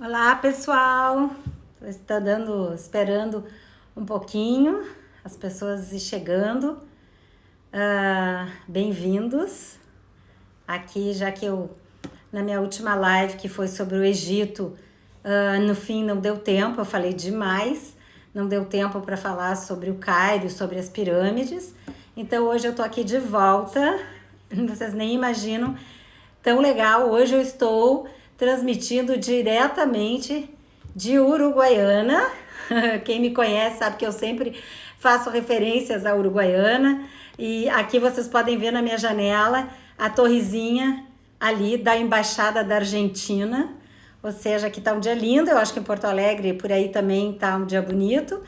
Olá, pessoal. Estou esperando um pouquinho, as pessoas chegando. Bem-vindos. Aqui, já que na minha última live, que foi sobre o Egito, no fim não deu tempo, eu falei demais, não deu tempo para falar sobre o Cairo, sobre as pirâmides. Então, hoje eu tô aqui de volta, vocês nem imaginam, tão legal. Hoje eu estou transmitindo diretamente de Uruguaiana. Quem me conhece sabe que eu sempre faço referências à Uruguaiana. E aqui vocês podem ver na minha janela a torrezinha ali da Embaixada da Argentina. Ou seja, aqui tá um dia lindo. Eu acho que em Porto Alegre, por aí também tá um dia bonito.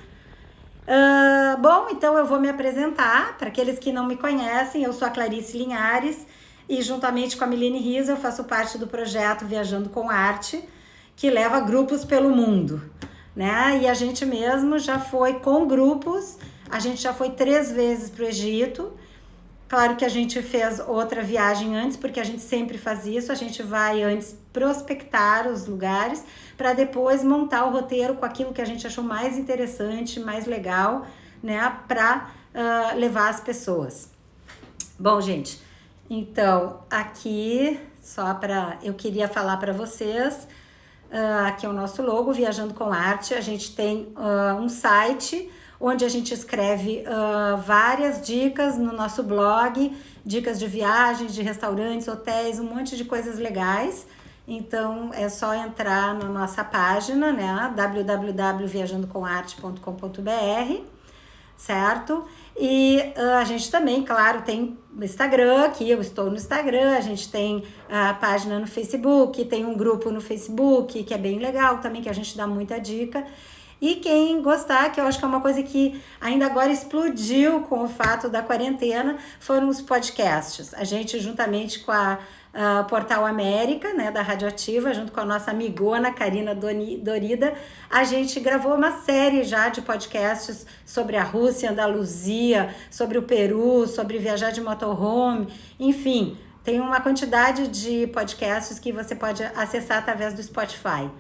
Bom, então eu vou me apresentar. Para aqueles que não me conhecem, eu sou a Clarice Linhares. E juntamente com a Miline Riza eu faço parte do projeto Viajando com Arte, que leva grupos pelo mundo, né? E a gente mesmo já foi com grupos, a gente já foi 3 vezes para o Egito. Claro que a gente fez outra viagem antes, porque a gente sempre faz isso, a gente vai antes prospectar os lugares, para depois montar o roteiro com aquilo que a gente achou mais interessante, mais legal, né? Para levar as pessoas. Bom, gente, então, aqui, eu queria falar para vocês, aqui é o nosso logo, Viajando com Arte. A gente tem um site onde a gente escreve várias dicas no nosso blog, dicas de viagens, de restaurantes, hotéis, um monte de coisas legais. Então, é só entrar na nossa página, né, www.viajandocomarte.com.br, certo? E a gente também, claro, tem Instagram, aqui eu estou no Instagram, a gente tem a página no Facebook, tem um grupo no Facebook que é bem legal também, que a gente dá muita dica. E quem gostar, que eu acho que é uma coisa que ainda agora explodiu com o fato da quarentena, foram os podcasts. A gente, juntamente com a Portal América, né, da Radioativa, junto com a nossa amigona Karina Dorida, a gente gravou uma série já de podcasts sobre a Rússia, Andaluzia, sobre o Peru, sobre viajar de motorhome, enfim, tem uma quantidade de podcasts que você pode acessar através do Spotify,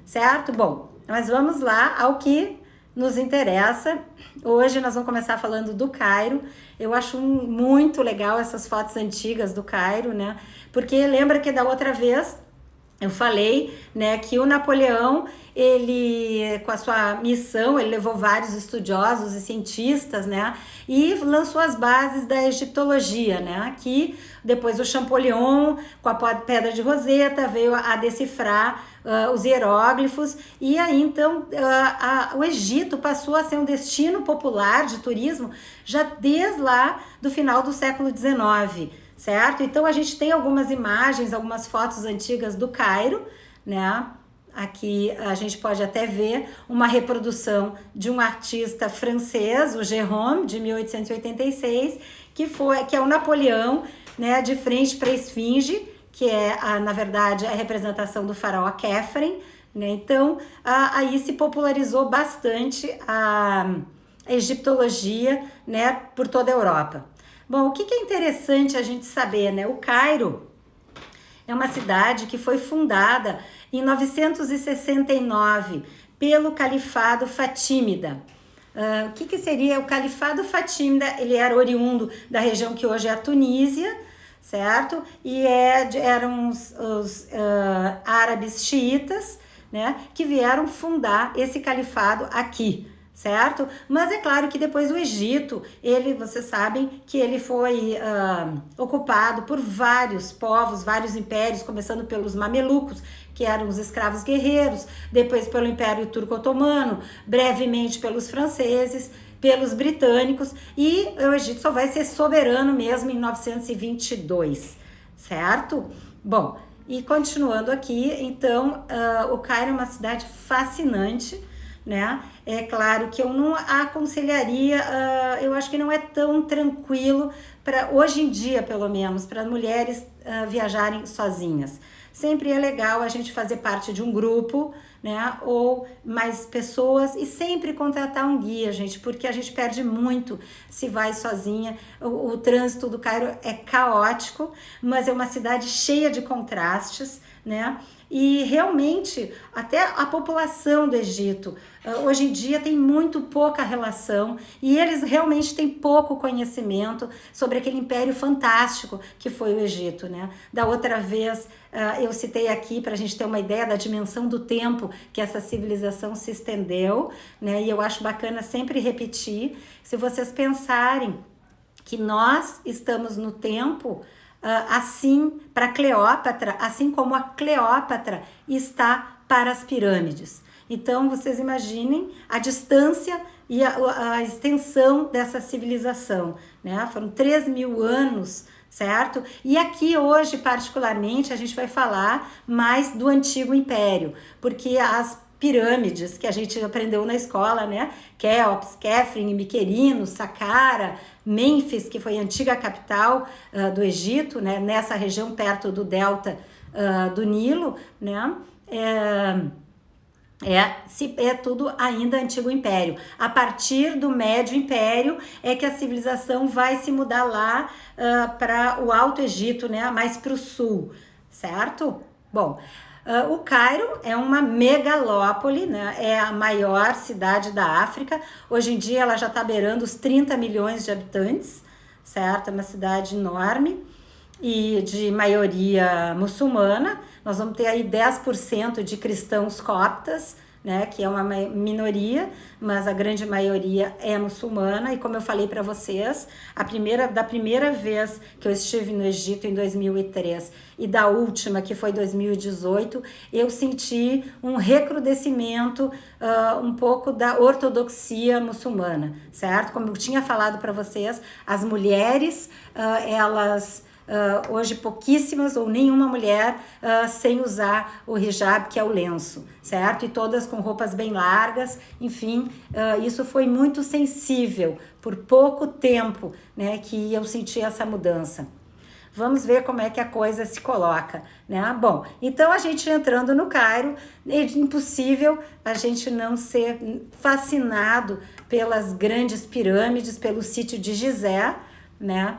certo? Bom, mas vamos lá ao que nos interessa. Hoje nós vamos começar falando do Cairo. Eu acho muito legal essas fotos antigas do Cairo, né? Porque lembra que da outra vez eu falei, né, que o Napoleão, ele, com a sua missão, ele levou vários estudiosos e cientistas, né, e lançou as bases da egiptologia, né, que depois o Champollion, com a pedra de Roseta, veio a decifrar os hieróglifos, e aí então o Egito passou a ser um destino popular de turismo já desde lá do final do século XIX, certo? Então a gente tem algumas imagens, algumas fotos antigas do Cairo, né? Aqui a gente pode até ver uma reprodução de um artista francês, o Gérôme, de 1886, que é o Napoleão, né, de frente para a Esfinge, que é, na verdade, a representação do faraó Khafre, né? Então, aí se popularizou bastante a egiptologia, né, por toda a Europa. Bom, o que é interessante a gente saber, né? O Cairo é uma cidade que foi fundada em 969 pelo Califado Fatímida. O que seria o Califado Fatímida? Ele era oriundo da região que hoje é a Tunísia, certo? E eram os árabes xiitas, né, que vieram fundar esse califado aqui, certo? Mas é claro que depois o Egito, vocês sabem que ele foi ocupado por vários povos, vários impérios, começando pelos mamelucos, que eram os escravos guerreiros, depois pelo Império Turco-Otomano, brevemente pelos franceses, pelos britânicos, e o Egito só vai ser soberano mesmo em 922, certo? Bom, e continuando aqui, então, o Cairo é uma cidade fascinante, né? É claro que eu não aconselharia, eu acho que não é tão tranquilo para hoje em dia, pelo menos, para mulheres viajarem sozinhas. Sempre é legal a gente fazer parte de um grupo, né, ou mais pessoas, e sempre contratar um guia, gente, porque a gente perde muito se vai sozinha. O trânsito do Cairo é caótico, mas é uma cidade cheia de contrastes, né? E realmente, até a população do Egito, hoje em dia tem muito pouca relação e eles realmente têm pouco conhecimento sobre aquele império fantástico que foi o Egito, né? Da outra vez, eu citei aqui para a gente ter uma ideia da dimensão do tempo que essa civilização se estendeu, né? E eu acho bacana sempre repetir, se vocês pensarem que nós estamos no tempo, assim para Cleópatra, assim como a Cleópatra está para as pirâmides. Então, vocês imaginem a distância e a extensão dessa civilização, né? Foram 3.000 anos, certo? E aqui hoje, particularmente, a gente vai falar mais do Antigo Império, porque as pirâmides que a gente aprendeu na escola, né? Quéops, Khafre, Miquerinos, Saqqara, Mênfis, que foi a antiga capital do Egito, né? Nessa região perto do delta do Nilo, né? É tudo ainda Antigo Império. A partir do Médio Império é que a civilização vai se mudar lá para o Alto Egito, né? Mais para o sul, certo? Bom, o Cairo é uma megalópole, né? É a maior cidade da África. Hoje em dia ela já está beirando os 30 milhões de habitantes, certo? É uma cidade enorme e de maioria muçulmana. Nós vamos ter aí 10% de cristãos coptas, né, que é uma minoria, mas a grande maioria é muçulmana. E como eu falei para vocês, da primeira vez que eu estive no Egito em 2003 e da última, que foi 2018, eu senti um recrudescimento um pouco da ortodoxia muçulmana, certo? Como eu tinha falado para vocês, as mulheres, elas... hoje pouquíssimas ou nenhuma mulher sem usar o hijab, que é o lenço, certo? E todas com roupas bem largas, enfim, isso foi muito sensível por pouco tempo, né, que eu senti essa mudança. Vamos ver como é que a coisa se coloca, né? Bom, então a gente entrando no Cairo, é impossível a gente não ser fascinado pelas grandes pirâmides, pelo sítio de Gizé, né?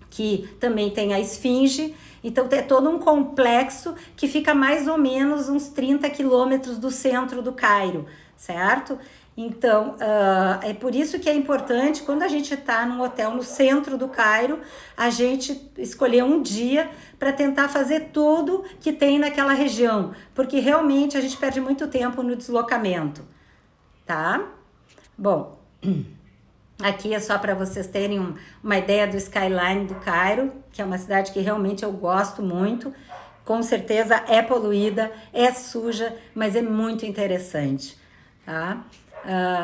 Que também tem a Esfinge. Então é todo um complexo que fica mais ou menos uns 30 quilômetros do centro do Cairo, certo? Então, é por isso que é importante, quando a gente está num hotel no centro do Cairo, a gente escolher um dia para tentar fazer tudo que tem naquela região, porque realmente a gente perde muito tempo no deslocamento, tá? Bom... Aqui é só para vocês terem uma ideia do skyline do Cairo, que é uma cidade que realmente eu gosto muito. Com certeza é poluída, é suja, mas é muito interessante, tá?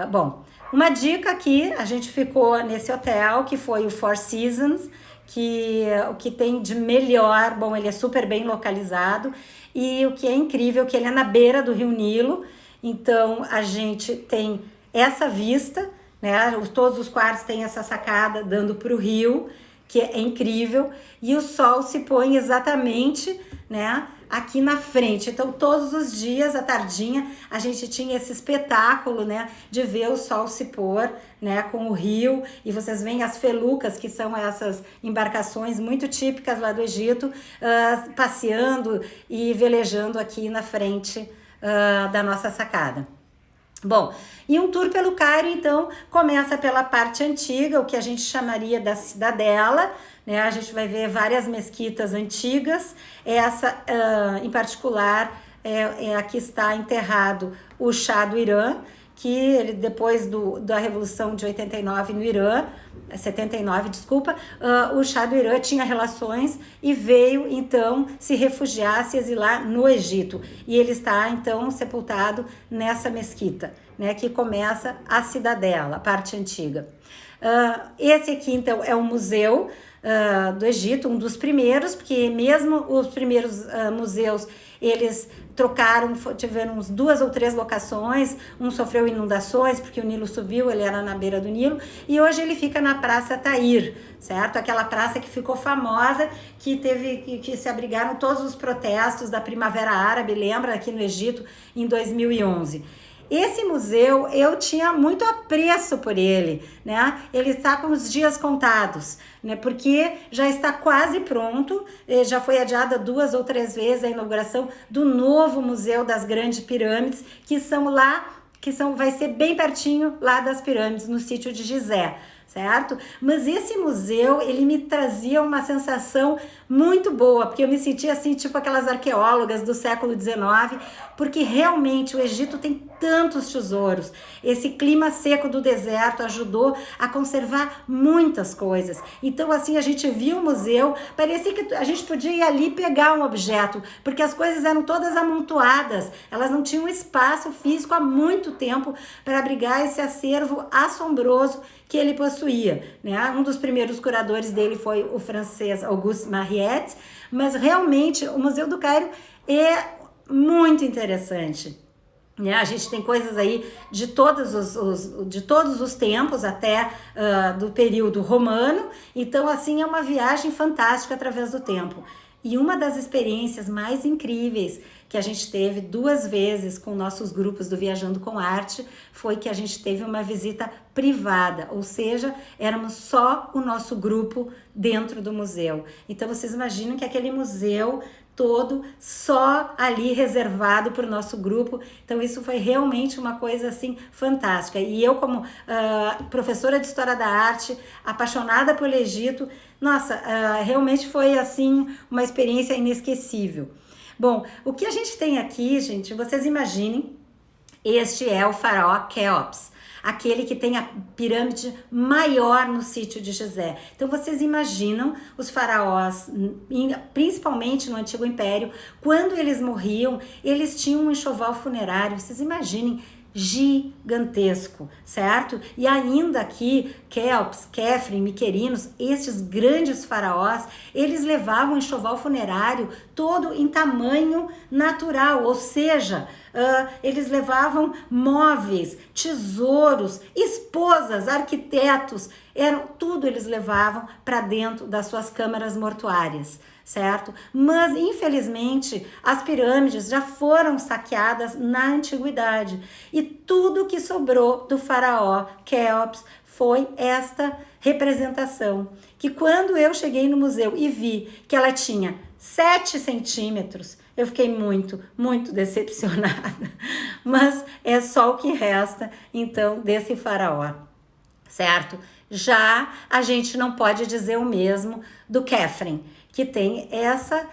Bom, uma dica aqui, a gente ficou nesse hotel que foi o Four Seasons, que o que tem de melhor, bom, ele é super bem localizado e o que é incrível, que ele é na beira do Rio Nilo, então a gente tem essa vista, né? Todos os quartos têm essa sacada dando para o rio, que é incrível, e o sol se põe exatamente, né, aqui na frente. Então todos os dias à tardinha a gente tinha esse espetáculo, né, de ver o sol se pôr, né, com o rio, e vocês veem as felucas, que são essas embarcações muito típicas lá do Egito, passeando e velejando aqui na frente da nossa sacada. Bom, e um tour pelo Cairo, então, começa pela parte antiga, o que a gente chamaria da cidadela, né? A gente vai ver várias mesquitas antigas, essa em particular é a que está enterrado o Shah do Irã, que ele, depois da Revolução de 89 no Irã, 79, desculpa, o Shah do Irã tinha relações e veio, então, se refugiar, se exilar no Egito. E ele está, então, sepultado nessa mesquita, né, que começa a cidadela, a parte antiga. Esse aqui, então, é um museu do Egito, um dos primeiros, porque mesmo os primeiros museus, eles trocaram, tiveram 2 ou 3 locações, um sofreu inundações, porque o Nilo subiu, ele era na beira do Nilo, e hoje ele fica na Praça Tahrir, certo? Aquela praça que ficou famosa, que se abrigaram todos os protestos da Primavera Árabe, lembra, aqui no Egito, em 2011. Esse museu, eu tinha muito apreço por ele, né? Ele está com os dias contados, né? Porque já está quase pronto, já foi adiada 2 ou 3 vezes a inauguração do novo Museu das Grandes Pirâmides, que são lá, vai ser bem pertinho lá das pirâmides, no sítio de Gizé, certo? Mas esse museu, ele me trazia uma sensação muito boa, porque eu me sentia assim, tipo aquelas arqueólogas do século XIX, porque realmente o Egito tem tantos tesouros. Esse clima seco do deserto ajudou a conservar muitas coisas. Então, assim, a gente viu o museu, parecia que a gente podia ir ali pegar um objeto, porque as coisas eram todas amontoadas, elas não tinham espaço físico há muito tempo para abrigar esse acervo assombroso que ele possuía, né? Um dos primeiros curadores dele foi o francês Auguste Mariette, mas realmente o Museu do Cairo é muito interessante. A gente tem coisas aí de todos os tempos, até do período romano. Então, assim, é uma viagem fantástica através do tempo. E uma das experiências mais incríveis que a gente teve 2 vezes com nossos grupos do Viajando com Arte foi que a gente teve uma visita privada, ou seja, éramos só o nosso grupo dentro do museu. Então, vocês imaginam que aquele museu todo só ali reservado para o nosso grupo. Então isso foi realmente uma coisa assim fantástica. E eu, como professora de História da Arte, apaixonada pelo Egito, nossa, realmente foi assim uma experiência inesquecível. Bom, o que a gente tem aqui, gente, vocês imaginem, este é o faraó Quéops, aquele que tem a pirâmide maior no sítio de Gizé. Então vocês imaginam os faraós, principalmente no Antigo Império, quando eles morriam, eles tinham um enxoval funerário, vocês imaginem, gigantesco, certo? E ainda aqui, Quéops, Quéfren, Miquerinos, estes grandes faraós, eles levavam um enxoval funerário todo em tamanho natural, ou seja, eles levavam móveis, tesouros, esposas, arquitetos, tudo eles levavam para dentro das suas câmaras mortuárias, certo? Mas, infelizmente, as pirâmides já foram saqueadas na antiguidade e tudo que sobrou do faraó Quéops foi esta representação, que quando eu cheguei no museu e vi que ela tinha 7 centímetros, eu fiquei muito, muito decepcionada, mas é só o que resta, então, desse faraó, certo? Já a gente não pode dizer o mesmo do Quéfren, que tem essa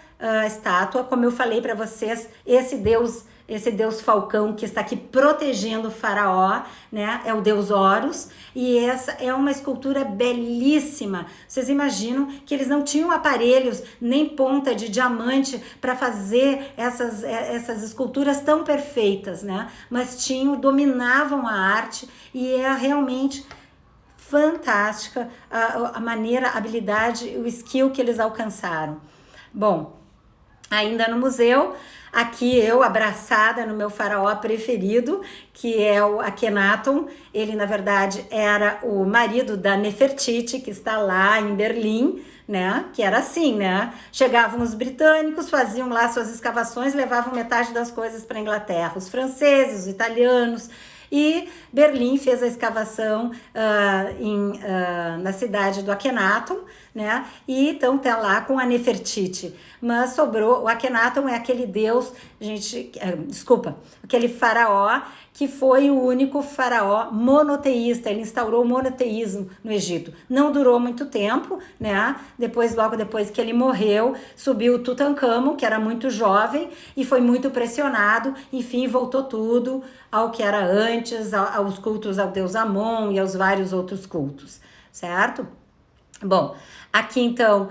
estátua, como eu falei para vocês, esse deus falcão que está aqui protegendo o faraó, né? É o deus Horus, e essa é uma escultura belíssima. Vocês imaginam que eles não tinham aparelhos nem ponta de diamante para fazer essas esculturas tão perfeitas, né? Mas dominavam a arte e é realmente fantástica a maneira, a habilidade, o skill que eles alcançaram. Bom, ainda no museu, aqui eu abraçada no meu faraó preferido, que é o Akhenaton. Ele, na verdade, era o marido da Nefertiti, que está lá em Berlim, né? Que era assim, né? Chegavam os britânicos, faziam lá suas escavações, levavam metade das coisas para a Inglaterra. Os franceses, os italianos. E Berlim fez a escavação na cidade do Akhenaton, né? E então tá lá com a Nefertiti. Mas sobrou, o Akhenaton é aquele deus, aquele faraó que foi o único faraó monoteísta. Ele instaurou o monoteísmo no Egito. Não durou muito tempo, né? Logo depois que ele morreu, subiu o Tutankhamon, que era muito jovem e foi muito pressionado. Enfim, voltou tudo ao que era antes, aos cultos ao deus Amon e aos vários outros cultos, certo? Bom, aqui então,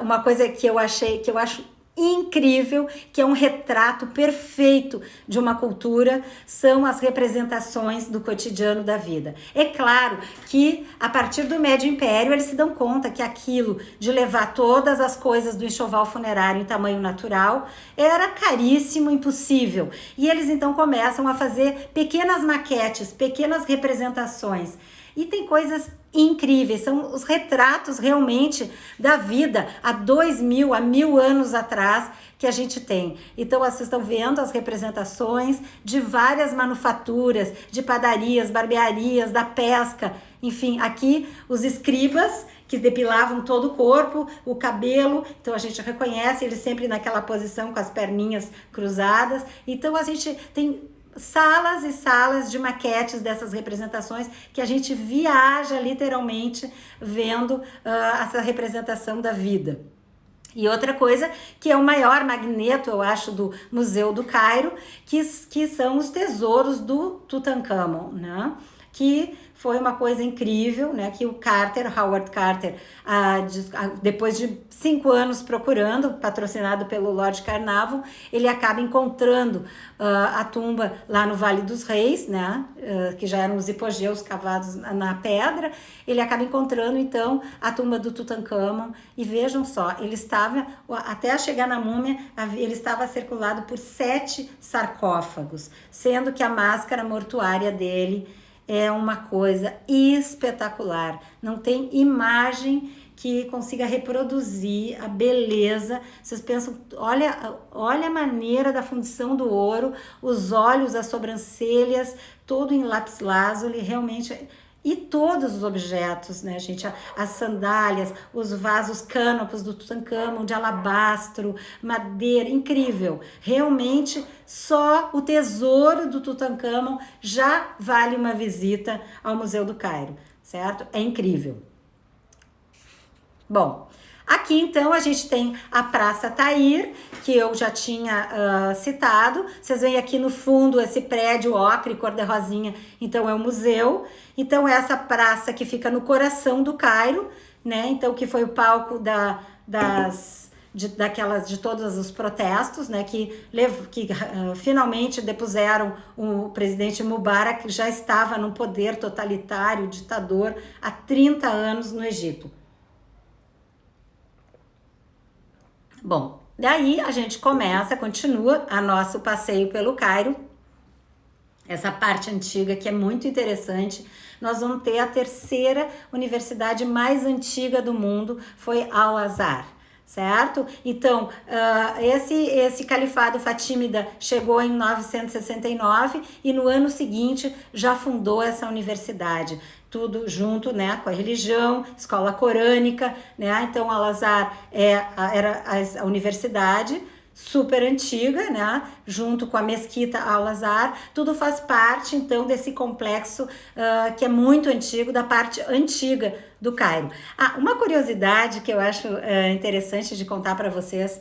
uma coisa que eu acho incrível, que é um retrato perfeito de uma cultura, são as representações do cotidiano da vida. É claro que a partir do Médio Império eles se dão conta que aquilo de levar todas as coisas do enxoval funerário em tamanho natural era caríssimo, impossível. E eles então começam a fazer pequenas maquetes, pequenas representações. e tem coisas incríveis, são os retratos realmente da vida há 2000, há 1000 anos atrás que a gente tem. Então, vocês estão vendo as representações de várias manufaturas, de padarias, barbearias, da pesca, enfim, aqui os escribas que depilavam todo o corpo, o cabelo, então a gente reconhece ele sempre naquela posição com as perninhas cruzadas. Então a gente tem salas e salas de maquetes dessas representações que a gente viaja literalmente vendo essa representação da vida. E outra coisa que é o maior magneto, eu acho, do Museu do Cairo, que são os tesouros do Tutankhamon, né? Que foi uma coisa incrível, né? Que o Howard Carter, depois de 5 anos procurando, patrocinado pelo Lord Carnarvon, ele acaba encontrando a tumba lá no Vale dos Reis, né? Que já eram os hipogeus cavados na pedra. Ele acaba encontrando, então, a tumba do Tutankhamon. E vejam só, ele estava, até chegar na múmia, ele estava circulado por 7 sarcófagos, sendo que a máscara mortuária dele é uma coisa espetacular. Não tem imagem que consiga reproduzir a beleza. Vocês pensam, olha a maneira da fundição do ouro, os olhos, as sobrancelhas, todo em lápis lazuli, realmente. E todos os objetos, né, gente? As sandálias, os vasos cânopos do Tutankhamon, de alabastro, madeira, incrível. Realmente, só o tesouro do Tutankhamon já vale uma visita ao Museu do Cairo, certo? É incrível. Bom, aqui então a gente tem a Praça Tahrir, que eu já tinha citado. Vocês veem aqui no fundo esse prédio ocre, cor-de-rosinha, então é o museu. Então essa praça que fica no coração do Cairo, né? Então que foi o palco de todos os protestos, né? Que finalmente depuseram o presidente Mubarak, que já estava num poder totalitário, ditador, há 30 anos no Egito. Bom, daí a gente continua a nosso passeio pelo Cairo, essa parte antiga que é muito interessante. Nós vamos ter a 3ª universidade mais antiga do mundo, foi Al-Azhar, certo? Então, esse califado fatímida chegou em 969 e no ano seguinte já fundou essa universidade. Tudo junto, né, com a religião, escola corânica, né? Então Al-Azhar era a universidade super antiga, né, junto com a mesquita Al-Azhar. Tudo faz parte então desse complexo que é muito antigo, da parte antiga do Cairo. Uma curiosidade que eu acho interessante de contar para vocês,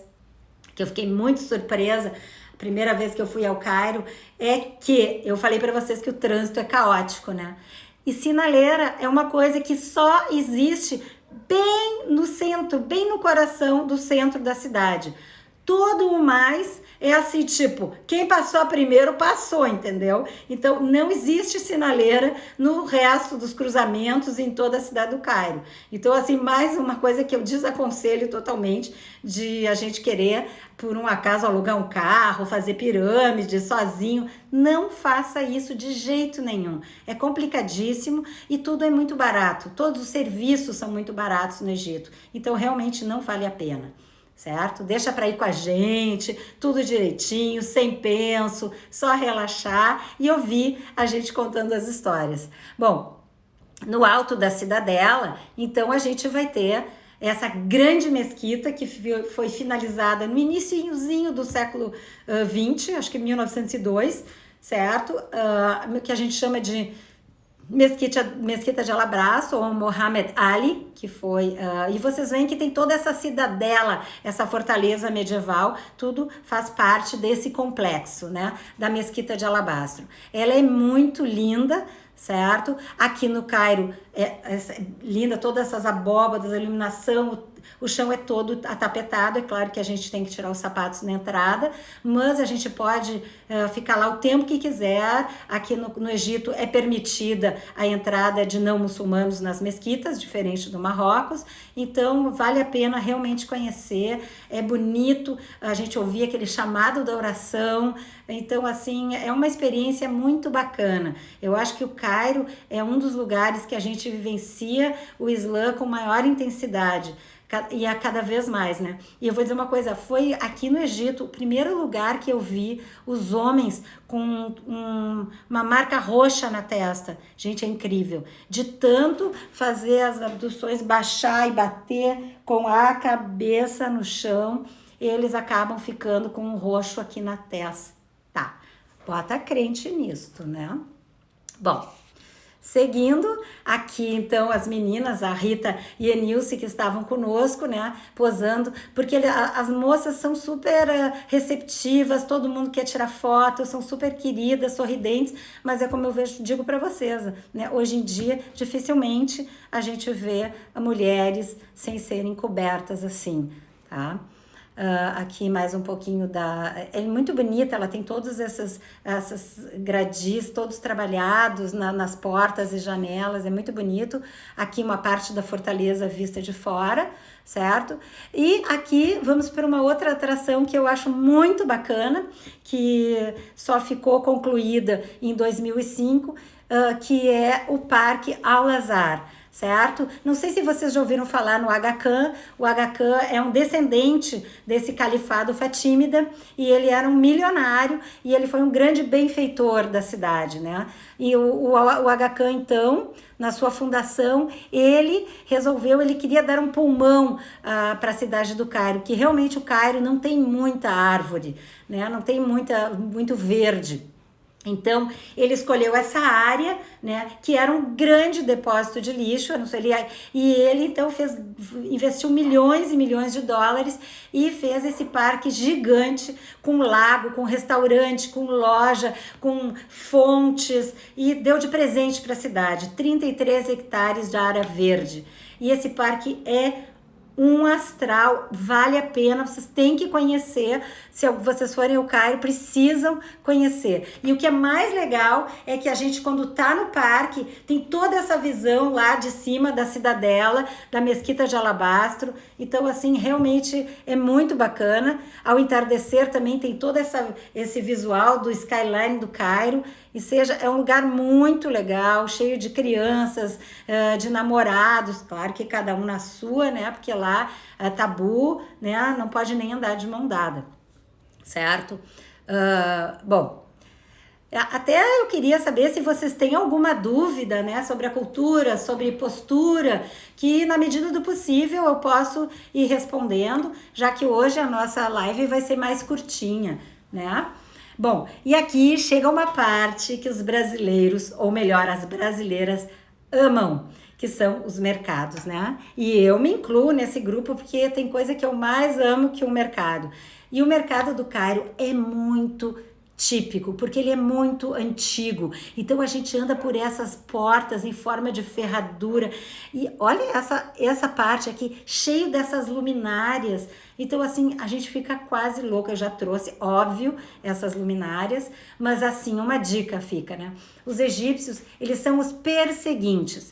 que eu fiquei muito surpresa a primeira vez que eu fui ao Cairo, é que eu falei para vocês que o trânsito é caótico, né? E sinaleira é uma coisa que só existe bem no centro, bem no coração do centro da cidade. Todo o mais é assim, tipo, quem passou primeiro passou, entendeu? Então não existe sinaleira no resto dos cruzamentos em toda a cidade do Cairo. Então, assim, mais uma coisa que eu desaconselho totalmente de a gente querer, por um acaso, alugar um carro, fazer pirâmide sozinho. Não faça isso de jeito nenhum. É complicadíssimo e tudo é muito barato. Todos os serviços são muito baratos no Egito. Então, realmente não vale a pena. Certo? Deixa para ir com a gente, tudo direitinho, sem penso, só relaxar e ouvir a gente contando as histórias. Bom, no alto da cidadela, então a gente vai ter essa grande mesquita que foi finalizada no iniciozinho do século XX, acho que 1902, certo? Que a gente chama de Mesquita de Alabastro, ou Mohammed Ali, que foi... e vocês veem que tem toda essa cidadela, essa fortaleza medieval, tudo faz parte desse complexo, né? Da Mesquita de Alabastro. Ela é muito linda, certo? Aqui no Cairo é linda, todas essas abóbadas, a iluminação, o chão é todo atapetado. É claro que a gente tem que tirar os sapatos na entrada, mas a gente pode ficar lá o tempo que quiser. Aqui no Egito é permitida a entrada de não muçulmanos nas mesquitas, diferente do Marrocos. Então vale a pena realmente conhecer, é bonito a gente ouvir aquele chamado da oração. Então, assim, é uma experiência muito bacana. Eu acho que o Cairo é um dos lugares que a gente vivencia o Islã com maior intensidade. E a cada vez mais, né? E eu vou dizer uma coisa, foi aqui no Egito o primeiro lugar que eu vi os homens com uma marca roxa na testa. Gente, é incrível. De tanto fazer as abduções, baixar e bater com a cabeça no chão, eles acabam ficando com um roxo aqui na testa. Bota crente nisto, né? Bom, seguindo, aqui então as meninas, a Rita e a Nilce, que estavam conosco, né, posando, porque as moças são super receptivas, todo mundo quer tirar foto, são super queridas, sorridentes, mas é como eu digo para vocês, né, hoje em dia dificilmente a gente vê mulheres sem serem cobertas assim, tá? Aqui mais um pouquinho é muito bonita, ela tem todos essas gradis, todos trabalhados nas portas e janelas, é muito bonito. Aqui uma parte da fortaleza vista de fora, certo? E aqui vamos para uma outra atração que eu acho muito bacana, que só ficou concluída em 2005, que é o Parque Al-Azhar. Certo? Não sei se vocês já ouviram falar no Aga Khan. O Aga Khan é um descendente desse califado fatímida e ele era um milionário e ele foi um grande benfeitor da cidade, né? E o Aga Khan, então, na sua fundação, ele queria dar um pulmão para a cidade do Cairo, que realmente o Cairo não tem muita árvore, né? Não tem muito verde. Então, ele escolheu essa área, né, que era um grande depósito de lixo, e ele então investiu milhões e milhões de dólares e fez esse parque gigante com lago, com restaurante, com loja, com fontes, e deu de presente para a cidade 33 hectares de área verde. E esse parque é um astral, vale a pena, vocês têm que conhecer, se vocês forem ao Cairo, precisam conhecer. E o que é mais legal é que a gente, quando tá no parque, tem toda essa visão lá de cima da cidadela, da Mesquita de Alabastro, então assim, realmente é muito bacana. Ao entardecer também tem todo esse visual do skyline do Cairo, é um lugar muito legal, cheio de crianças, de namorados, claro que cada um na sua, né, porque lá é tabu, né, não pode nem andar de mão dada, certo? Bom, até eu queria saber se vocês têm alguma dúvida, né, sobre a cultura, sobre postura, que na medida do possível eu posso ir respondendo, já que hoje a nossa live vai ser mais curtinha, né? Bom, e aqui chega uma parte que os brasileiros, ou melhor, as brasileiras amam, que são os mercados, né? E eu me incluo nesse grupo porque tem coisa que eu mais amo que o mercado. E o mercado do Cairo é muito típico, porque ele é muito antigo. Então a gente anda por essas portas em forma de ferradura e olha essa parte aqui, cheio dessas luminárias. Então assim, a gente fica quase louca. Eu já trouxe, óbvio, essas luminárias, mas assim, uma dica fica, né? Os egípcios, eles são os perseguintes.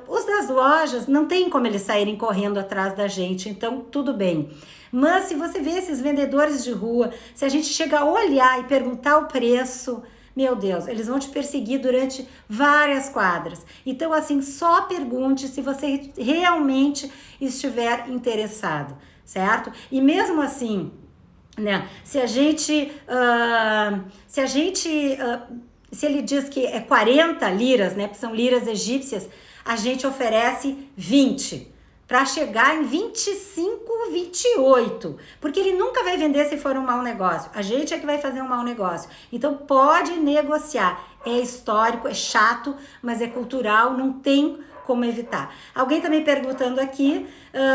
Os das lojas, não tem como eles saírem correndo atrás da gente, então tudo bem. Mas se você vê esses vendedores de rua, se a gente chegar a olhar e perguntar o preço, meu Deus, eles vão te perseguir durante várias quadras. Então assim, só pergunte se você realmente estiver interessado, certo? E mesmo assim, né, se ele diz que é 40 liras, né, que são liras egípcias, a gente oferece 20, para chegar em 25, 28, porque ele nunca vai vender se for um mau negócio, a gente é que vai fazer um mau negócio, então pode negociar, é histórico, é chato, mas é cultural, não tem como evitar. Alguém também perguntando aqui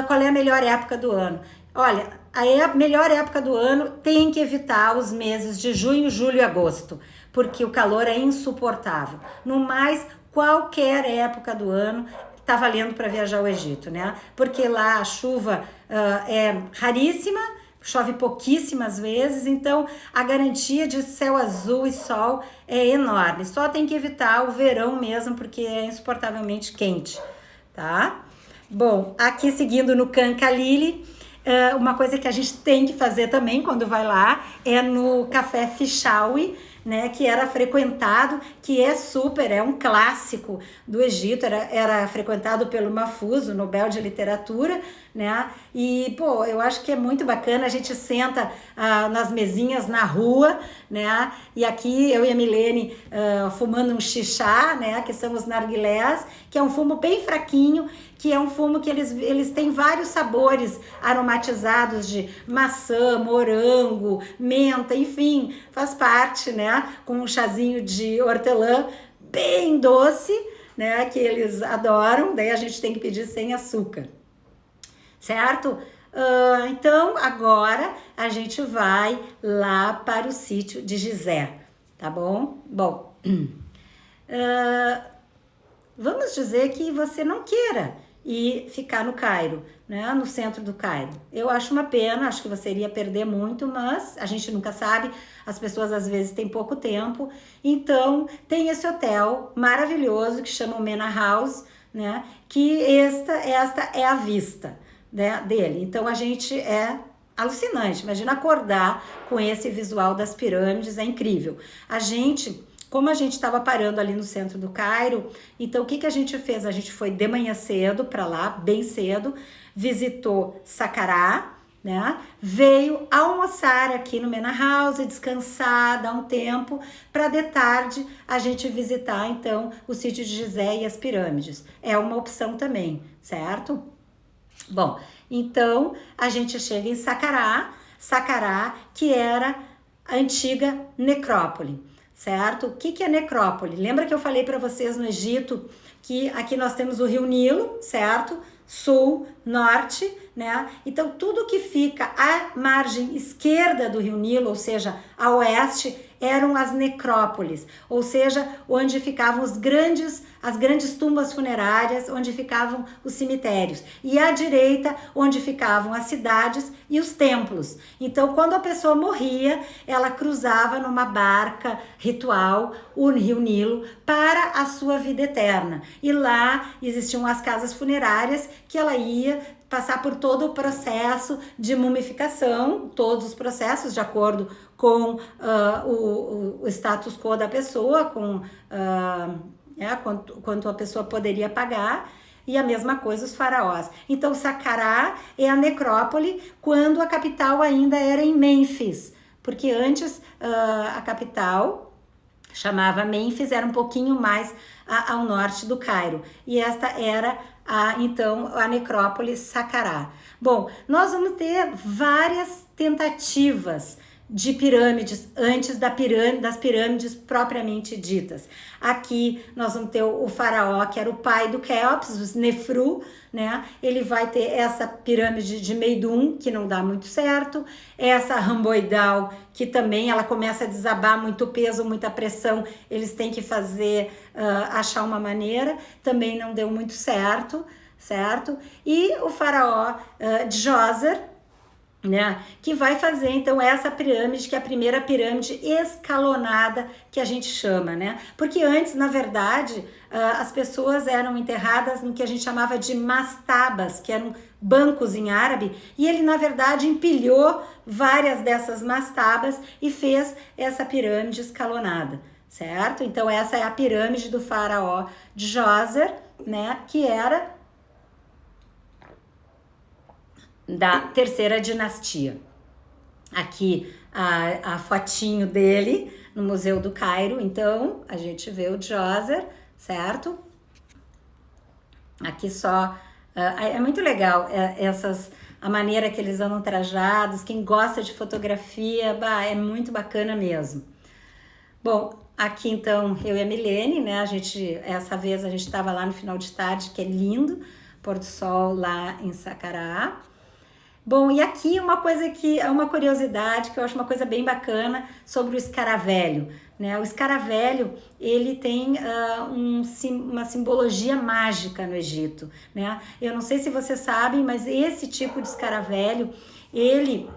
qual é a melhor época do ano. Olha, a melhor época do ano tem que evitar os meses de junho, julho e agosto, porque o calor é insuportável. No mais, qualquer época do ano tá valendo para viajar ao Egito, né? Porque lá a chuva é raríssima, chove pouquíssimas vezes, então a garantia de céu azul e sol é enorme. Só tem que evitar o verão mesmo, porque é insuportavelmente quente, tá? Bom, aqui seguindo no Khan Khalili, uma coisa que a gente tem que fazer também quando vai lá é no Café Fichawi, né, que era frequentado, que é um clássico do Egito, era frequentado pelo Mahfouz, o Nobel de Literatura, né, e, pô, eu acho que é muito bacana, a gente senta nas mesinhas na rua, né, e aqui eu e a Milene fumando um xixá, né, que são os narguilés, que é um fumo bem fraquinho, que é um fumo que eles têm vários sabores aromatizados de maçã, morango, menta, enfim, faz parte, né? Com um chazinho de hortelã bem doce, né? Que eles adoram, daí a gente tem que pedir sem açúcar, certo? Então, agora a gente vai lá para o sítio de Gizé, tá bom? Bom, vamos dizer que você não queira e ficar no Cairo, né, no centro do Cairo. Eu acho uma pena, acho que você iria perder muito, mas a gente nunca sabe, as pessoas às vezes têm pouco tempo, então tem esse hotel maravilhoso que chama o Mena House, né, que esta é a vista, né, dele. Então a gente é alucinante, imagina acordar com esse visual das pirâmides, é incrível. Como a gente estava parando ali no centro do Cairo, então o que a gente fez? A gente foi de manhã cedo para lá, bem cedo, visitou Saqqara, né? Veio almoçar aqui no Mena House, descansar, dar um tempo, para de tarde a gente visitar então o sítio de Gizé e as pirâmides. É uma opção também, certo? Bom, então a gente chega em Saqqara, que era a antiga necrópole. Certo? O que é necrópole? Lembra que eu falei para vocês no Egito que aqui nós temos o Rio Nilo, certo? Sul, norte, né? Então tudo que fica à margem esquerda do Rio Nilo, ou seja, a oeste, eram as necrópoles, ou seja, onde ficavam as grandes tumbas funerárias, onde ficavam os cemitérios. E à direita, onde ficavam as cidades e os templos. Então, quando a pessoa morria, ela cruzava numa barca ritual o Rio Nilo para a sua vida eterna. E lá existiam as casas funerárias que ela ia passar por todo o processo de mumificação, todos os processos de acordo com o status quo da pessoa, com quanto a pessoa poderia pagar, e a mesma coisa os faraós. Então, Saqqara é a necrópole quando a capital ainda era em Mênfis, porque antes a capital chamava Mênfis, era um pouquinho mais ao norte do Cairo, e esta era então a necrópole Saqqara. Bom, nós vamos ter várias tentativas de pirâmides antes das pirâmides propriamente ditas. Aqui nós vamos ter o faraó, que era o pai do Quéops, os Nefru, né? Ele vai ter essa pirâmide de Meidum, que não dá muito certo, essa Ramboidal, que também ela começa a desabar, muito peso, muita pressão, eles têm que achar uma maneira, também não deu muito certo? E o faraó de Djoser, né, que vai fazer então essa pirâmide, que é a primeira pirâmide escalonada que a gente chama, né? Porque antes, na verdade, as pessoas eram enterradas no que a gente chamava de mastabas, que eram bancos em árabe, e ele na verdade empilhou várias dessas mastabas e fez essa pirâmide escalonada, certo? Então essa é a pirâmide do faraó de Djoser, né, que era da terceira dinastia. Aqui a fotinho dele no Museu do Cairo, então a gente vê o Djoser, certo? Aqui só, é muito legal a maneira que eles andam trajados, quem gosta de fotografia, é muito bacana mesmo. Bom, aqui então eu e a Milene, né, essa vez a gente estava lá no final de tarde, que é lindo, pôr do sol lá em Saqqara. Bom, e aqui uma coisa que é uma curiosidade, que eu acho uma coisa bem bacana sobre o escaravelho, né? O escaravelho, ele tem uma simbologia mágica no Egito, né? Eu não sei se vocês sabem, mas esse tipo de escaravelho, ele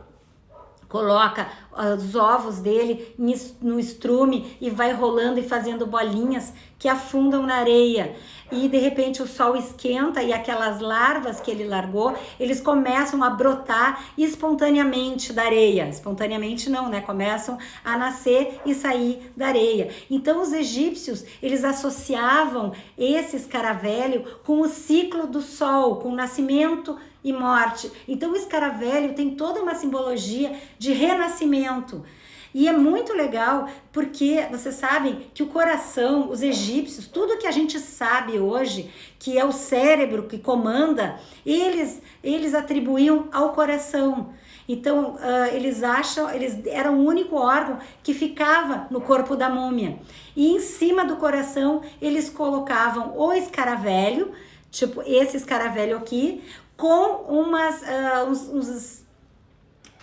coloca os ovos dele no estrume e vai rolando e fazendo bolinhas que afundam na areia. E de repente o sol esquenta e aquelas larvas que ele largou, eles começam a brotar espontaneamente da areia. Espontaneamente não, né? Começam a nascer e sair da areia. Então os egípcios, eles associavam esse escaravelho com o ciclo do sol, com o nascimento e morte. Então o escaravelho tem toda uma simbologia de renascimento. E é muito legal porque vocês sabem que o coração, os egípcios, tudo que a gente sabe hoje, que é o cérebro que comanda, eles atribuíam ao coração. Então, eles eram o único órgão que ficava no corpo da múmia. E em cima do coração, eles colocavam o escaravelho, tipo esse escaravelho aqui, com uns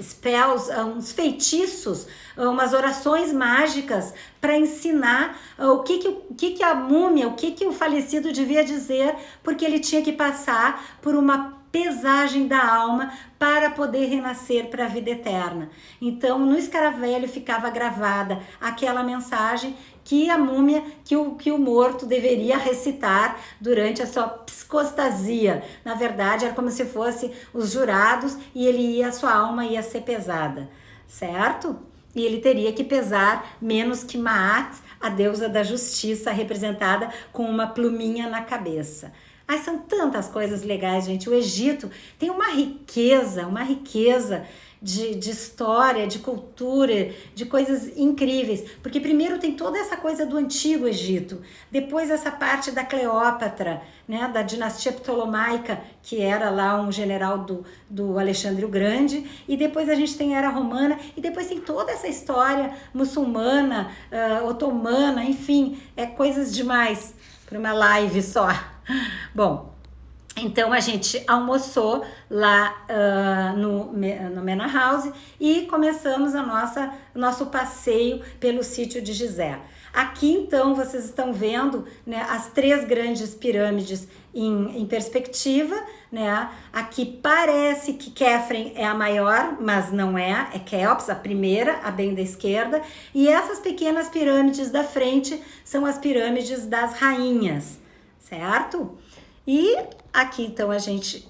spells, uns feitiços, umas orações mágicas para ensinar o que a múmia, o que o falecido devia dizer, porque ele tinha que passar por uma pesagem da alma para poder renascer para a vida eterna. Então, no escaravelho ficava gravada aquela mensagem que a múmia, que o morto deveria recitar durante a sua psicostasia. Na verdade, era como se fosse os jurados e a sua alma ia ser pesada, certo? E ele teria que pesar menos que Maat, a deusa da justiça, representada com uma pluminha na cabeça. Ai, são tantas coisas legais, gente. O Egito tem uma riqueza de história, de cultura, de coisas incríveis. Porque primeiro tem toda essa coisa do antigo Egito, depois essa parte da Cleópatra, né, da dinastia ptolomaica, que era lá um general do Alexandre o Grande, e depois a gente tem a Era Romana, e depois tem toda essa história muçulmana, otomana, enfim, coisas demais para uma live só. Bom, então a gente almoçou lá no Manor House e começamos o nosso passeio pelo sítio de Gizé. Aqui então vocês estão vendo, né, as 3 grandes pirâmides em perspectiva, né? Aqui parece que Khafre é a maior, mas não é Quéops, a primeira, a bem da esquerda, e essas pequenas pirâmides da frente são as pirâmides das rainhas, certo? E aqui então a gente...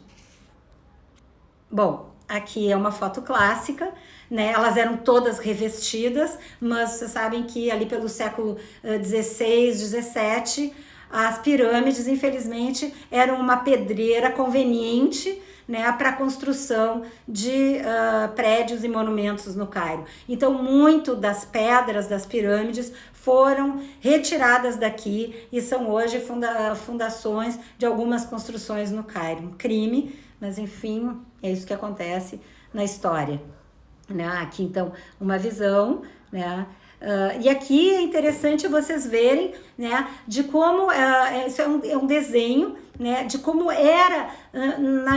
Bom, aqui é uma foto clássica, né? Elas eram todas revestidas, mas vocês sabem que ali pelo século XVI, XVII, as pirâmides, infelizmente, eram uma pedreira conveniente, né, para a construção de prédios e monumentos no Cairo. Então, muito das pedras das pirâmides foram retiradas daqui e são hoje fundações de algumas construções no Cairo. Um crime, mas enfim, é isso que acontece na história. Né? Aqui, então, uma visão, né? E aqui é interessante vocês verem, né, de como isso é um desenho, né, de como era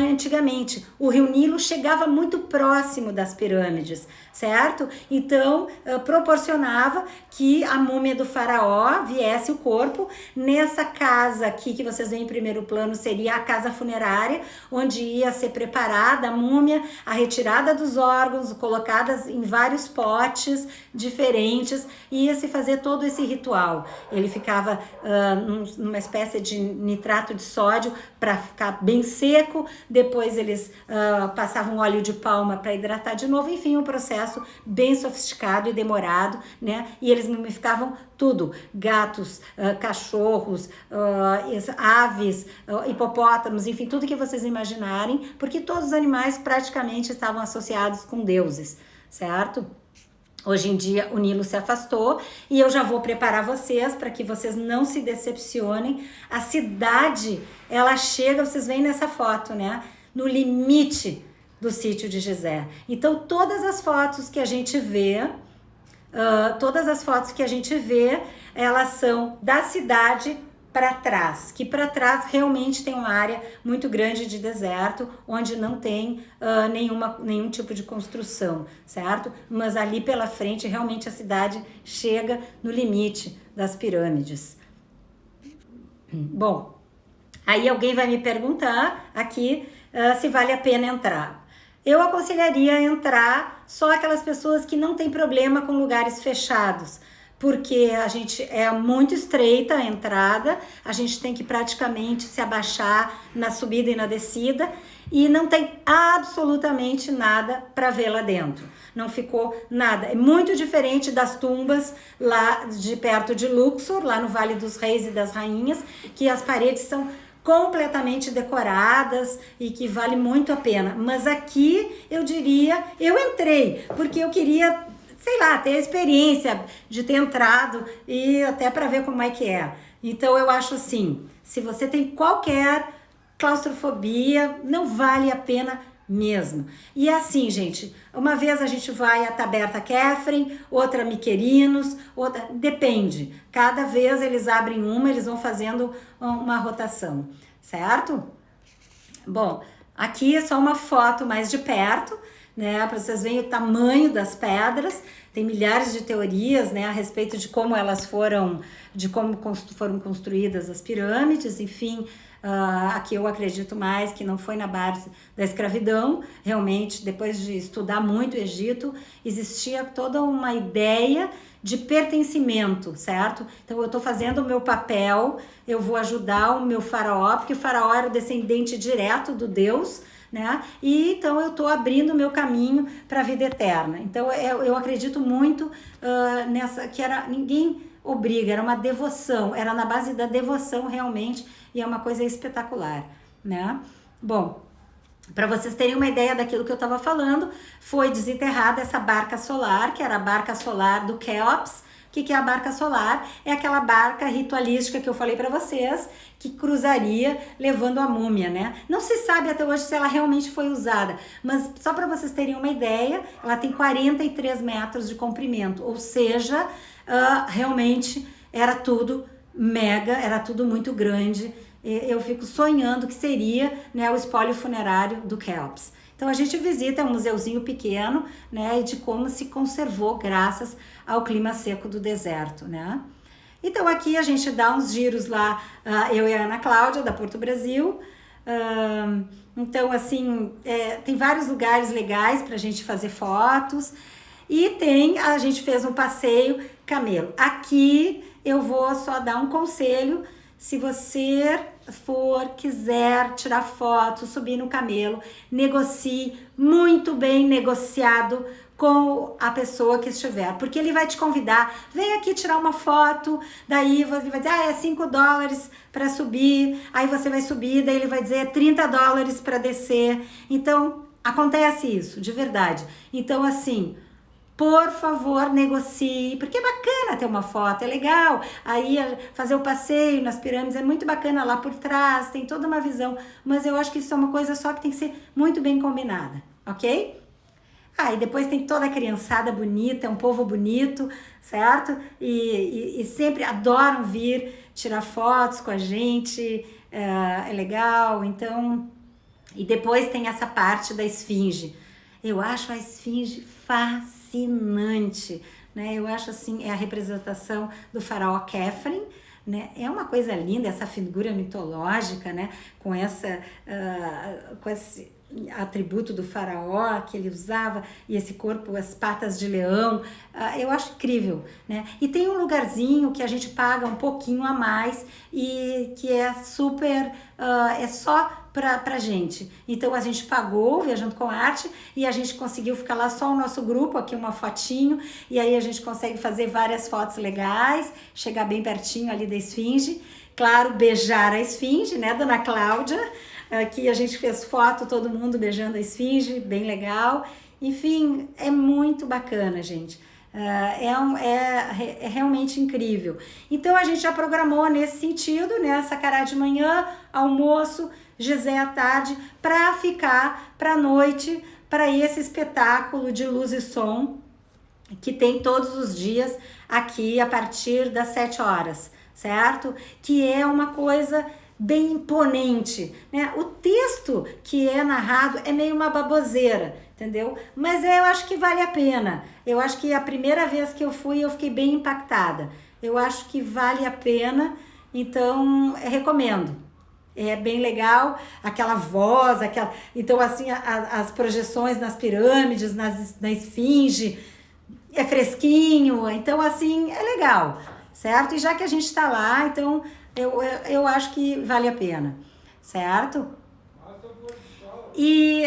antigamente. O Rio Nilo chegava muito próximo das pirâmides, certo? Então, proporcionava que a múmia do faraó viesse o corpo. Nessa casa aqui, que vocês veem em primeiro plano, seria a casa funerária, onde ia ser preparada a múmia, a retirada dos órgãos, colocadas em vários potes diferentes, e ia se fazer todo esse ritual. Ele ficava numa espécie de nitrato de sódio para ficar bem seco, depois eles passavam óleo de palma para hidratar de novo, enfim, um processo bem sofisticado e demorado, né? E eles mumificavam tudo, gatos, cachorros, aves, hipopótamos, enfim, tudo que vocês imaginarem, porque todos os animais praticamente estavam associados com deuses, certo? Hoje em dia o Nilo se afastou e eu já vou preparar vocês para que vocês não se decepcionem. A cidade, ela chega, vocês veem nessa foto, né? No limite do sítio de Gizé. Então todas as fotos que a gente vê, elas são da cidade para trás, que para trás realmente tem uma área muito grande de deserto, onde não tem nenhum tipo de construção, certo? Mas ali pela frente, realmente a cidade chega no limite das pirâmides. Bom, aí alguém vai me perguntar aqui se vale a pena entrar. Eu aconselharia entrar só aquelas pessoas que não têm problema com lugares fechados, porque a gente é muito estreita a entrada, a gente tem que praticamente se abaixar na subida e na descida, e não tem absolutamente nada para ver lá dentro. Não ficou nada. É muito diferente das tumbas lá de perto de Luxor, lá no Vale dos Reis e das Rainhas, que as paredes são completamente decoradas e que vale muito a pena. Mas aqui eu diria, eu entrei porque eu queria, sei lá, ter a experiência de ter entrado e até para ver como é que é. Então eu acho assim, se você tem qualquer claustrofobia, não vale a pena mesmo. E é assim, gente, uma vez a gente vai a Taberta Catherine, outra Miquerinos, outra, depende. Cada vez eles abrem uma, eles vão fazendo uma rotação, certo? Bom, aqui é só uma foto mais de perto, né, para vocês verem o tamanho das pedras. Tem milhares de teorias, né, a respeito de como elas foram, de como foram construídas as pirâmides, enfim. Aqui eu acredito mais que não foi na base da escravidão. Realmente, depois de estudar muito o Egito, existia toda uma ideia de pertencimento, certo? Então eu estou fazendo o meu papel, eu vou ajudar o meu faraó, porque o faraó era o descendente direto do Deus, né? E então eu estou abrindo o meu caminho para a vida eterna. Então eu acredito muito nessa, que era, ninguém obriga, era uma devoção, era na base da devoção realmente, e é uma coisa espetacular, né? Bom, para vocês terem uma ideia daquilo que eu estava falando, foi desenterrada essa barca solar, que era a barca solar do Quéops. O que é a barca solar? É aquela barca ritualística que eu falei para vocês, que cruzaria levando a múmia, né? Não se sabe até hoje se ela realmente foi usada, mas só para vocês terem uma ideia, ela tem 43 metros de comprimento, ou seja, realmente era tudo mega, era tudo muito grande. Eu fico sonhando que seria, né, o espólio funerário do Quéops. Então a gente visita um museuzinho pequeno, né, de como se conservou graças ao clima seco do deserto, né? Então aqui a gente dá uns giros lá, eu e a Ana Cláudia, da Porto Brasil. Então assim, tem vários lugares legais pra gente fazer fotos. E a gente fez um passeio camelo. Aqui eu vou só dar um conselho: se você quiser tirar foto, subir no camelo, negocie muito bem negociado com a pessoa que estiver, porque ele vai te convidar, vem aqui tirar uma foto, daí ele vai dizer, é $5 para subir, aí você vai subir, daí ele vai dizer $30 para descer. Então, acontece isso, de verdade. Então, assim, por favor, negocie, porque é bacana ter uma foto, é legal. Aí fazer o passeio nas pirâmides é muito bacana lá por trás, tem toda uma visão, mas eu acho que isso é uma coisa só que tem que ser muito bem combinada, ok? E depois tem toda a criançada bonita, é um povo bonito, certo? E sempre adoram vir tirar fotos com a gente, é legal. Então, e depois tem essa parte da esfinge. Eu acho a esfinge fascinante, né? Eu acho assim, é a representação do faraó Khafre, né? É uma coisa linda essa figura mitológica, né? Com esse atributo do faraó que ele usava, e esse corpo, as patas de leão, eu acho incrível, né? E tem um lugarzinho que a gente paga um pouquinho a mais e que é super, é só pra gente. Então a gente pagou Viajando com Arte e a gente conseguiu ficar lá só o nosso grupo, aqui uma fotinho, e aí a gente consegue fazer várias fotos legais, chegar bem pertinho ali da esfinge, claro, beijar a esfinge, né, Dona Cláudia? Aqui a gente fez foto, todo mundo beijando a esfinge, bem legal. Enfim, é muito bacana, gente. É realmente incrível. Então a gente já programou nesse sentido, né? Sacará de manhã, almoço, Gizé à tarde, para ficar para a noite, para esse espetáculo de luz e som que tem todos os dias aqui a partir das 7 horas, certo? Que é uma coisa bem imponente, né? O texto que é narrado é meio uma baboseira, entendeu? Mas eu acho que vale a pena. Eu acho que a primeira vez que eu fui, eu fiquei bem impactada. Eu acho que vale a pena, então recomendo. É bem legal, aquela voz, então assim, as projeções nas pirâmides, na esfinge, é fresquinho, então assim, é legal, certo? E já que a gente tá lá, então eu acho que vale a pena, certo? E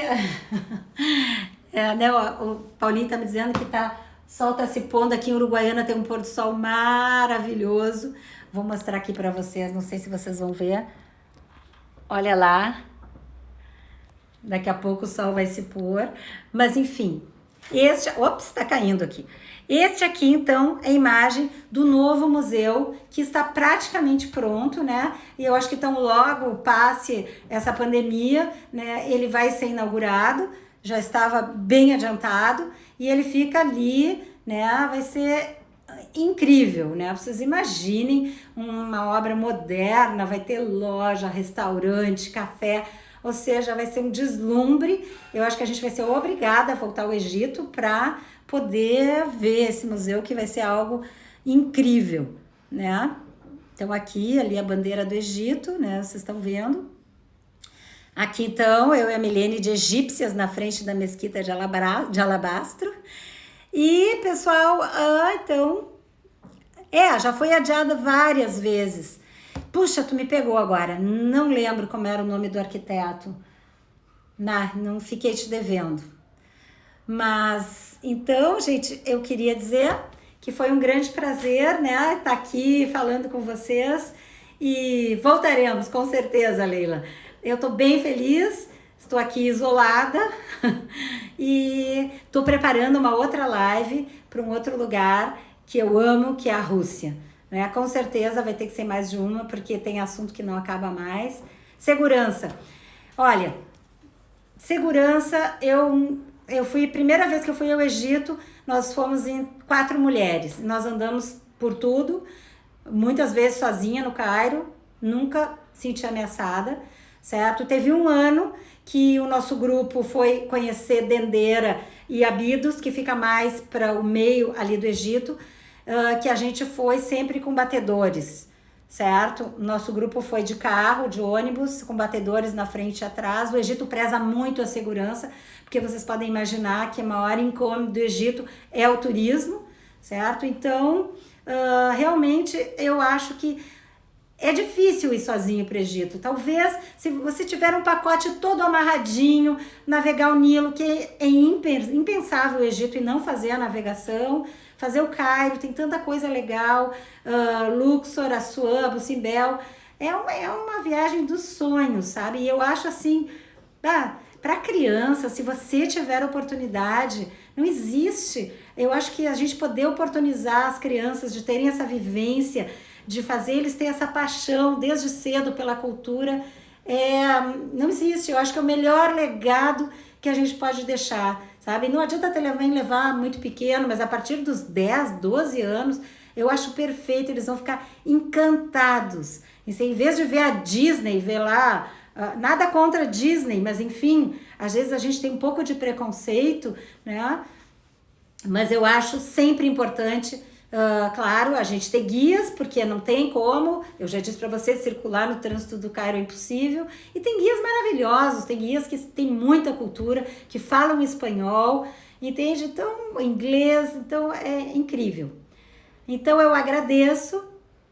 né, o Paulinho tá me dizendo que o sol tá se pondo aqui em Uruguaiana, tem um pôr do sol maravilhoso. Vou mostrar aqui para vocês, não sei se vocês vão ver. Olha lá. Daqui a pouco o sol vai se pôr. Mas enfim, ops, tá caindo aqui. Este aqui, então, é a imagem do novo museu, que está praticamente pronto, né? E eu acho que tão logo passe essa pandemia, né? Ele vai ser inaugurado, já estava bem adiantado, e ele fica ali, né? Vai ser incrível, né? Vocês imaginem uma obra moderna, vai ter loja, restaurante, café, ou seja, vai ser um deslumbre. Eu acho que a gente vai ser obrigada a voltar ao Egito para poder ver esse museu, que vai ser algo incrível, né? Então aqui, ali a bandeira do Egito, né? Vocês estão vendo. Aqui então, eu e a Milene de egípcias na frente da mesquita de alabastro. E pessoal, então, já foi adiada várias vezes. Puxa, tu me pegou agora, não lembro como era o nome do arquiteto. Não fiquei te devendo. Mas, então, gente, eu queria dizer que foi um grande prazer, né, estar aqui falando com vocês e voltaremos, com certeza, Leila. Eu tô bem feliz, estou aqui isolada e tô preparando uma outra live para um outro lugar que eu amo, que é a Rússia. Né? Com certeza vai ter que ser mais de uma, porque tem assunto que não acaba mais. Segurança. Olha, segurança, eu fui, primeira vez que eu fui ao Egito, nós fomos em 4 mulheres. Nós andamos por tudo, muitas vezes sozinha no Cairo, nunca senti ameaçada, certo? Teve um ano que o nosso grupo foi conhecer Dendera e Abidos, que fica mais para o meio ali do Egito, que a gente foi sempre com batedores, certo? Nosso grupo foi de carro, de ônibus, com batedores na frente e atrás. O Egito preza muito a segurança, porque vocês podem imaginar que a maior income do Egito é o turismo, certo? Então, realmente, eu acho que é difícil ir sozinho para o Egito. Talvez, se você tiver um pacote todo amarradinho, navegar o Nilo, que é impensável o Egito e não fazer a navegação, fazer o Cairo, tem tanta coisa legal, Luxor, Assuã, Abu Simbel, é uma viagem dos sonhos, sabe? E eu acho assim, para criança, se você tiver oportunidade, não existe. Eu acho que a gente poder oportunizar as crianças de terem essa vivência, de fazer eles terem essa paixão desde cedo pela cultura, não existe. Eu acho que é o melhor legado que a gente pode deixar, sabe? Não adianta também levar muito pequeno, mas a partir dos 10, 12 anos, eu acho perfeito, eles vão ficar encantados. Em vez de ver a Disney, ver lá, nada contra a Disney, mas enfim, às vezes a gente tem um pouco de preconceito, né? Mas eu acho sempre importante, claro, a gente ter guias, porque não tem como, eu já disse para você, circular no trânsito do Cairo é impossível, e tem guias maravilhosos, tem guias que têm muita cultura, que falam espanhol, entende? Então, inglês, então é incrível. Então eu agradeço,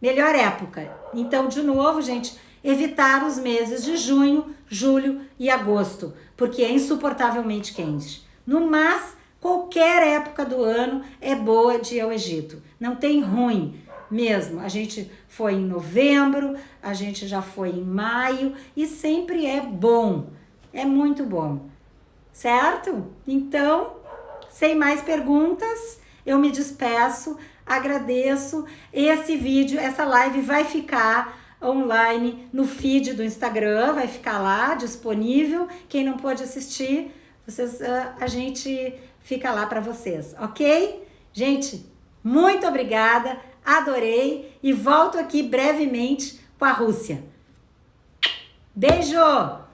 melhor época. Então, de novo, gente, evitar os meses de junho, julho e agosto, porque é insuportavelmente quente. No mais, qualquer época do ano é boa de ir ao Egito. Não tem ruim mesmo. A gente foi em novembro, a gente já foi em maio e sempre é bom. É muito bom. Certo? Então, sem mais perguntas, eu me despeço, agradeço. Esse vídeo, essa live vai ficar online no feed do Instagram, vai ficar lá disponível. Quem não pôde assistir, a gente fica lá para vocês, ok? Gente, muito obrigada, adorei e volto aqui brevemente com a Rússia. Beijo!